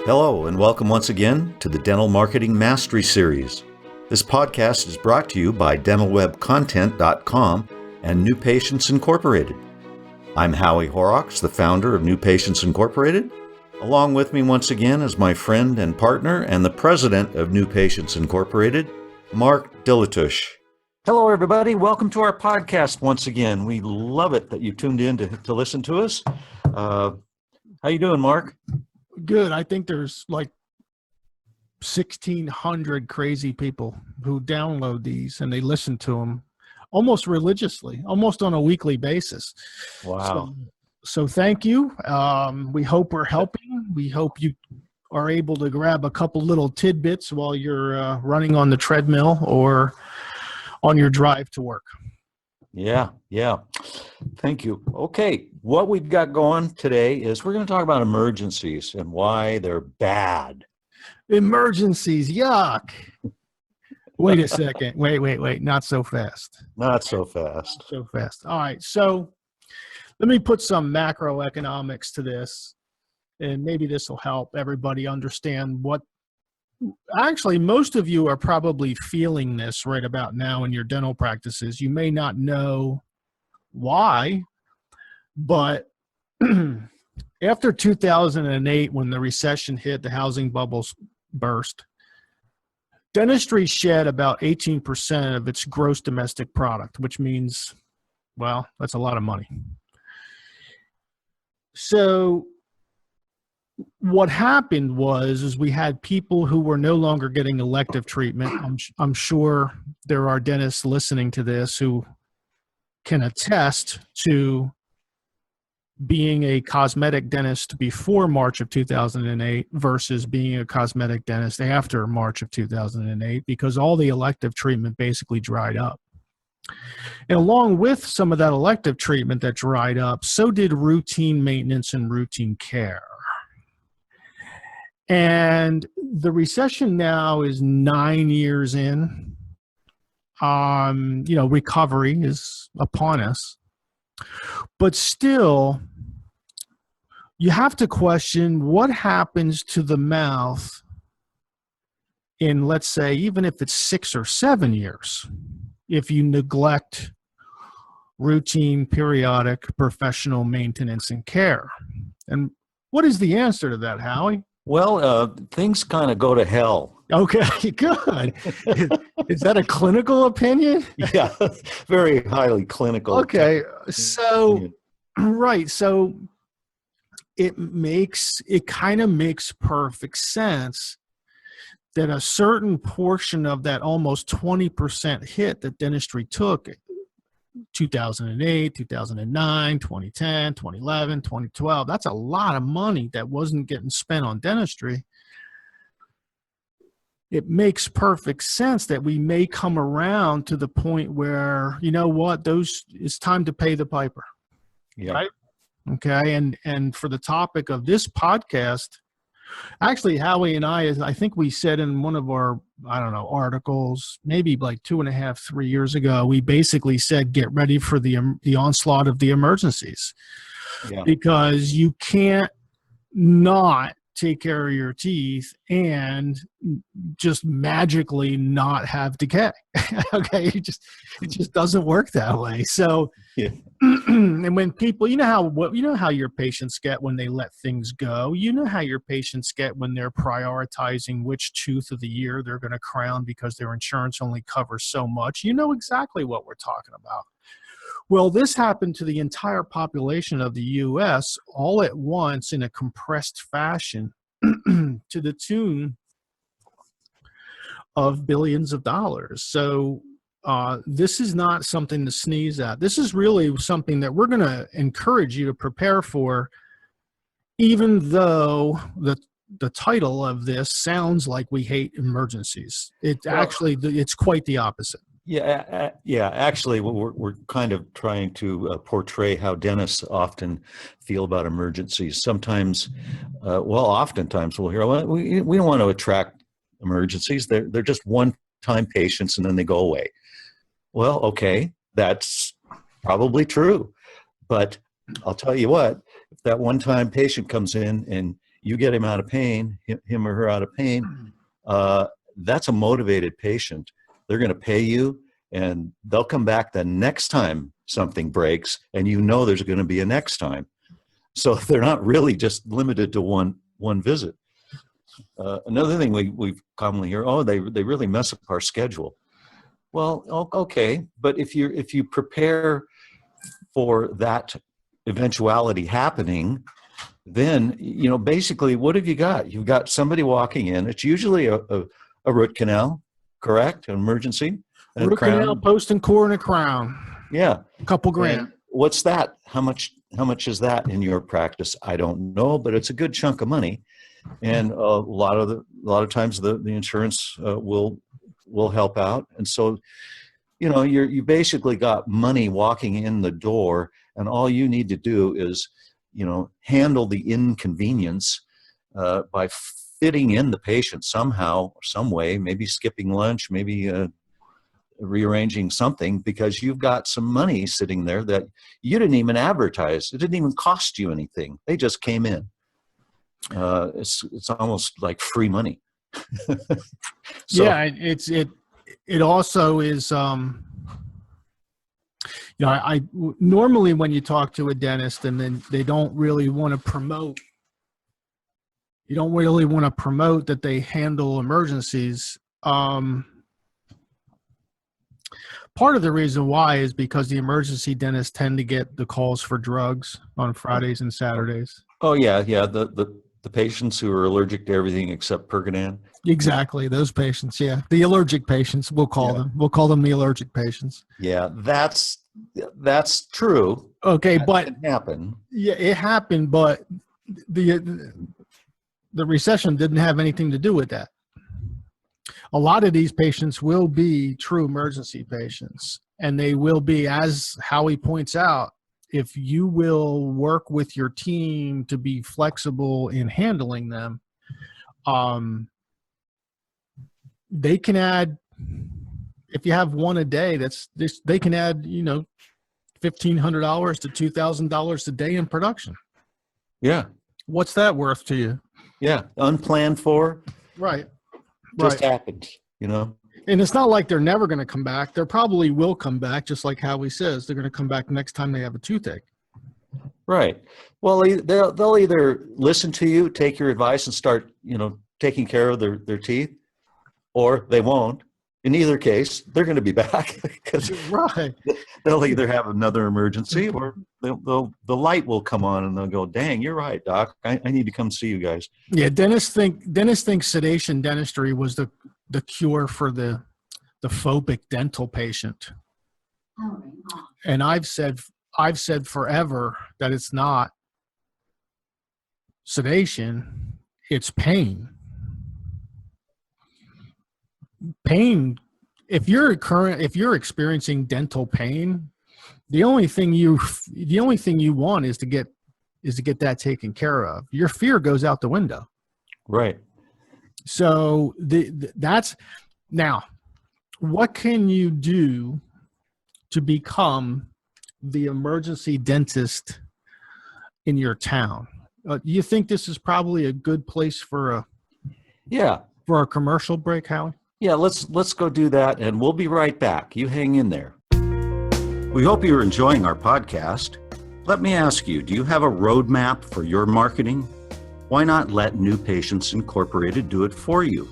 Hello, and welcome once again to the Dental Marketing Mastery Series. This podcast is brought to you by dentalwebcontent.com and New Patients Incorporated. I'm Howie Horrocks, the founder of New Patients Incorporated. Along with me once again is my friend and partner and the president of New Patients Incorporated, Mark Dilatush. Hello, everybody. Welcome to our podcast once again. We love it that you tuned in to listen to us. How you doing, Mark? Good. I think there's like 1,600 crazy people who download these and they listen to them almost religiously, almost on a weekly basis. Wow. So thank you. We hope we're helping. We hope you are able to grab a couple little tidbits while you're running on the treadmill or on your drive to work. Yeah. Thank you. Okay, what we've got going today is we're going to talk about emergencies and why they're bad. Emergencies, yuck. Wait a second. Wait. Not so fast. Not so fast. So fast. All right, so let me put some macroeconomics to this, and maybe this will help everybody understand what actually most of you are probably feeling this right about now in your dental practices. You may not know why, but after 2008, when the recession hit, the housing bubbles burst, dentistry shed about 18% of its gross domestic product, which means, well, that's a lot of money. So what happened was we had people who were no longer getting elective treatment. I'm sure there are dentists listening to this who can attest to being a cosmetic dentist before March of 2008 versus being a cosmetic dentist after March of 2008, because all the elective treatment basically dried up. And along with some of that elective treatment that dried up, so did routine maintenance and routine care. And the recession now is 9 years in. Recovery is upon us. But still, you have to question what happens to the mouth in, let's say, even if it's 6 or 7 years, if you neglect routine, periodic, professional maintenance and care. And what is the answer to that, Howie? Well, things kind of go to hell. Okay, good. Is that a clinical opinion? Yeah, very highly clinical. Okay, so, right, so it kind of makes perfect sense that a certain portion of that almost 20% hit that dentistry took, 2008, 2009, 2010, 2011, 2012, that's a lot of money that wasn't getting spent on dentistry. It makes perfect sense that we may come around to the point where, you know what, it's time to pay the piper. Yeah. Right? Okay. And for the topic of this podcast, actually, Howie and I think we said in one of our, articles, maybe like 2.5, 3 years ago, we basically said, get ready for the onslaught of the emergencies. Yeah. Because you can't not take care of your teeth and just magically not have decay. Okay. It just doesn't work that way. So, yeah. And when people, you know how your patients get when they let things go, you know how your patients get when they're prioritizing which tooth of the year they're going to crown because their insurance only covers so much. You know exactly what we're talking about. Well, this happened to the entire population of the U.S. all at once in a compressed fashion to the tune of billions of dollars. So this is not something to sneeze at. This is really something that we're going to encourage you to prepare for, even though the title of this sounds like we hate emergencies. It's quite the opposite. Yeah. Actually, we're kind of trying to portray how dentists often feel about emergencies. Sometimes, oftentimes we'll hear, well, we don't want to attract emergencies. They're just one-time patients and then they go away. Well, okay, that's probably true. But I'll tell you what, if that one-time patient comes in and you get him out of pain, him or her out of pain, that's a motivated patient. They're going to pay you, and they'll come back the next time something breaks, and you know there's going to be a next time. So they're not really just limited to one visit. Another thing we commonly hear, they really mess up our schedule. Well, okay, but if you prepare for that eventuality happening, then basically what have you got? You've got somebody walking in. It's usually a root canal, correct? An emergency. And root canal, post and core, and a crown. Yeah, a couple grand. And what's that? How much is that in your practice? I don't know, but it's a good chunk of money, and a lot of times the insurance will help out. And so, you basically got money walking in the door, and all you need to do is, handle the inconvenience by fitting in the patient somehow, some way, maybe skipping lunch, maybe rearranging something, because you've got some money sitting there that you didn't even advertise. It didn't even cost you anything. They just came in. It's almost like free money. So, yeah, it also is. I normally, when you talk to a dentist and then they don't really want to promote, you don't really want to promote that they handle emergencies. Part of the reason why is because the emergency dentists tend to get the calls for drugs on Fridays and Saturdays. Oh yeah. The patients who are allergic to everything except Percodan. Exactly, those patients. Yeah, the allergic patients. We'll call them. We'll call them the allergic patients. Yeah, that's true. Okay, that but can happen. Yeah, it happened, but the recession didn't have anything to do with that. A lot of these patients will be true emergency patients, and they will be, as Howie points out, if you will work with your team to be flexible in handling them, they can add, if you have one a day, they can add, $1,500 to $2,000 a day in production. Yeah. What's that worth to you? Yeah. Unplanned for. Right. Just happened, And it's not like they're never going to come back. They probably will come back, just like Howie says. They're going to come back next time they have a toothache. Right. Well, they'll either listen to you, take your advice, and start, taking care of their teeth, or they won't. In either case, they're going to be back because they'll either have another emergency, or the light will come on and they'll go, "Dang, you're right, doc. I need to come see you guys." Yeah, dentists think sedation dentistry was the cure for the phobic dental patient. And I've said forever that it's not sedation, it's pain. Pain, if you're experiencing dental pain, the only thing you want is to get that taken care of. Your fear goes out the window. Right. So that's now, what can you do to become the emergency dentist in your town? You think this is probably a good place for a commercial break, Howie? Yeah, let's go do that, and we'll be right back. You hang in there. We hope you're enjoying our podcast. Let me ask you, do you have a roadmap for your marketing? Why not let New Patients Incorporated do it for you?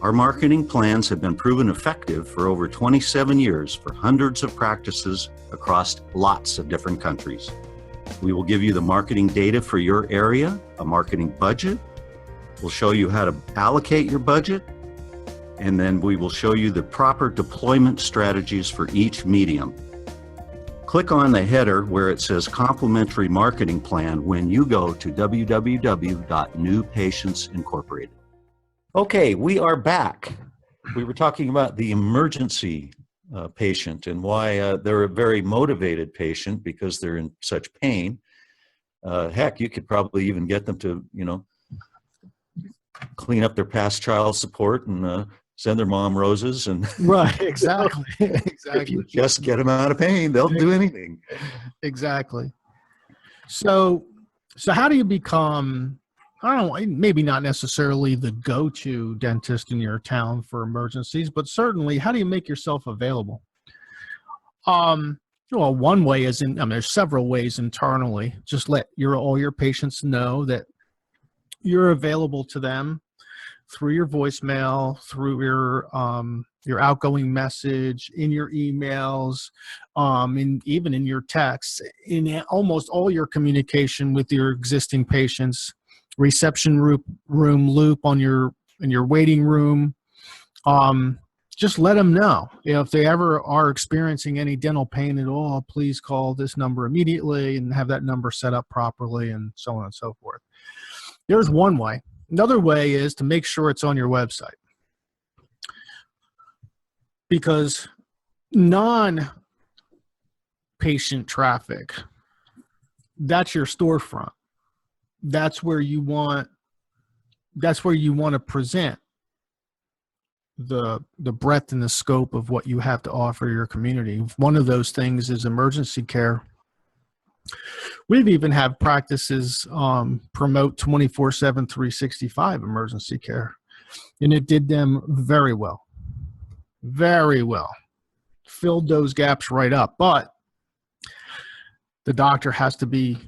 Our marketing plans have been proven effective for over 27 years for hundreds of practices across lots of different countries. We will give you the marketing data for your area, a marketing budget. We'll show you how to allocate your budget, and then we will show you the proper deployment strategies for each medium. Click on the header where it says Complimentary Marketing Plan when you go to www.newpatientsincorporated. Okay, we are back. We were talking about the emergency patient and why they're a very motivated patient because they're in such pain. Heck, you could probably even get them to, clean up their past child support and send their mom roses. And right, exactly. If you just get them out of pain, they'll do anything. Exactly. So how do you become I don't know, maybe not necessarily the go-to dentist in your town for emergencies, but certainly how do you make yourself available? Well, one way is there's several ways internally. Just let all your patients know that you're available to them through your voicemail, through your outgoing message, in your emails, even in your texts, in almost all your communication with your existing patients, reception room loop in your waiting room. Just let them know. If they ever are experiencing any dental pain at all, please call this number immediately and have that number set up properly, and so on and so forth. There's one way. Another way is to make sure it's on your website, because non-patient traffic, that's your storefront. That's where you want to present the breadth and the scope of what you have to offer your community. One of those things is emergency care. We've even had practices promote 24/7, 365 emergency care, and it did them very well. Very well. Filled those gaps right up, but the doctor has to be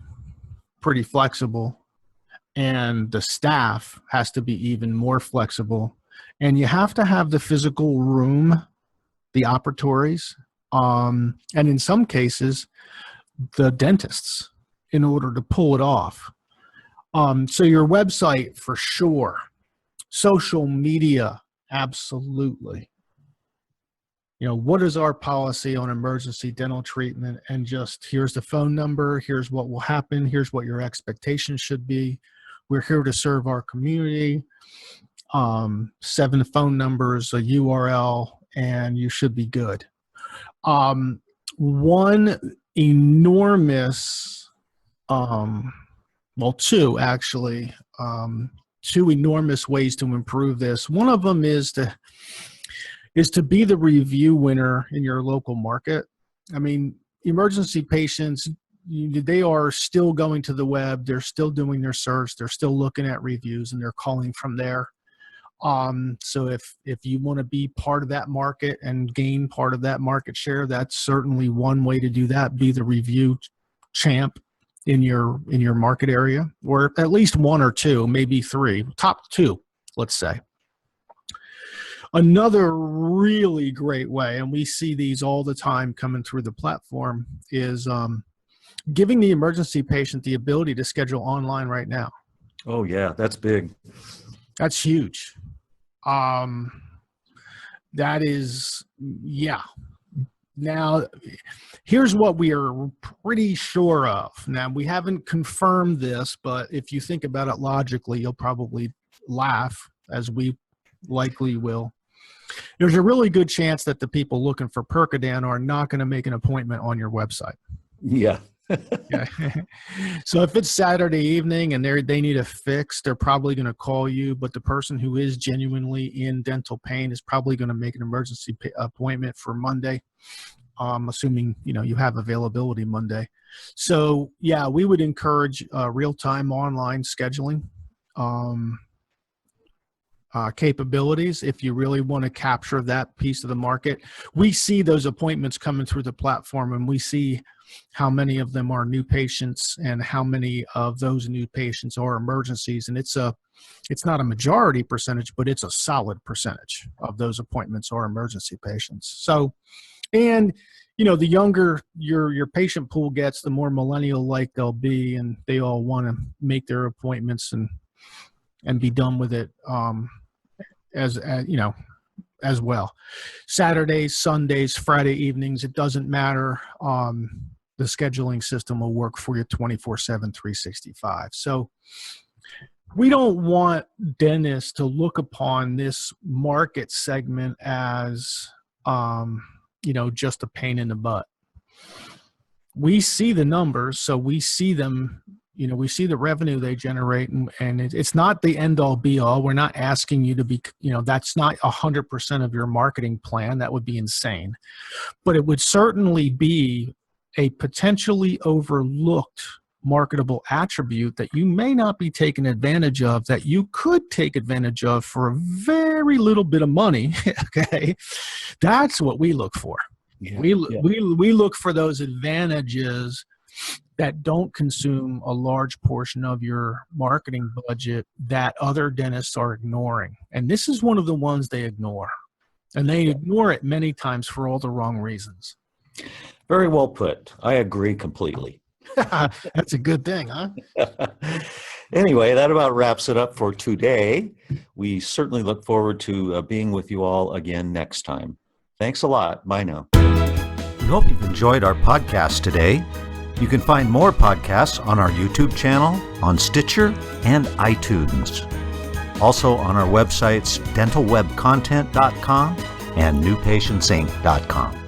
pretty flexible, and the staff has to be even more flexible, and you have to have the physical room, the operatories, and in some cases, the dentists, in order to pull it off. So your website for sure. Social media, absolutely. What is our policy on emergency dental treatment? And just here's the phone number, here's what will happen, here's what your expectations should be. We're here to serve our community. 7 phone numbers, a URL, and you should be good. One enormous, two actually, 2 enormous ways to improve this. One of them is to be the review winner in your local market. I mean, emergency patients, they are still going to the web, they're still doing their search, they're still looking at reviews, and they're calling from there. So if you want to be part of that market and gain part of that market share, that's certainly one way to do that. Be the review champ in your market area, or at least 1 or 2, maybe 3, top 2, let's say. Another really great way, and we see these all the time coming through the platform, is giving the emergency patient the ability to schedule online right now. Oh yeah, that's big. That's huge. That is, yeah. Now, here's what we are pretty sure of. Now, we haven't confirmed this, but if you think about it logically, you'll probably laugh, as we likely will. There's a really good chance that the people looking for Percodan are not going to make an appointment on your website. Yeah. Yeah. So if it's Saturday evening and they need a fix, they're probably going to call you, but the person who is genuinely in dental pain is probably going to make an emergency appointment for Monday, assuming you have availability Monday. So yeah, we would encourage real-time online scheduling capabilities if you really want to capture that piece of the market. We see those appointments coming through the platform, and we see how many of them are new patients and how many of those new patients are emergencies. And it's not a majority percentage, but it's a solid percentage of those appointments are emergency patients. So, and the younger your patient pool gets, the more millennial-like they'll be, and they all want to make their appointments and be done with it as well. Saturdays, Sundays, Friday evenings, it doesn't matter. The scheduling system will work for you 24/7, 365. So we don't want dentists to look upon this market segment as, just a pain in the butt. We see the numbers, so we see them, we see the revenue they generate, and it's not the end all be all. We're not asking you to be, that's not 100% of your marketing plan. That would be insane. But it would certainly be a potentially overlooked marketable attribute that you may not be taking advantage of, that you could take advantage of for a very little bit of money. Okay, that's what we look for. We look for those advantages that don't consume a large portion of your marketing budget that other dentists are ignoring. And this is one of the ones they ignore. And they ignore it many times for all the wrong reasons. Very well put. I agree completely. That's a good thing, huh? Anyway, that about wraps it up for today. We certainly look forward to being with you all again next time. Thanks a lot. Bye now. We hope you've enjoyed our podcast today. You can find more podcasts on our YouTube channel, on Stitcher, and iTunes. Also on our websites, dentalwebcontent.com and newpatientsinc.com.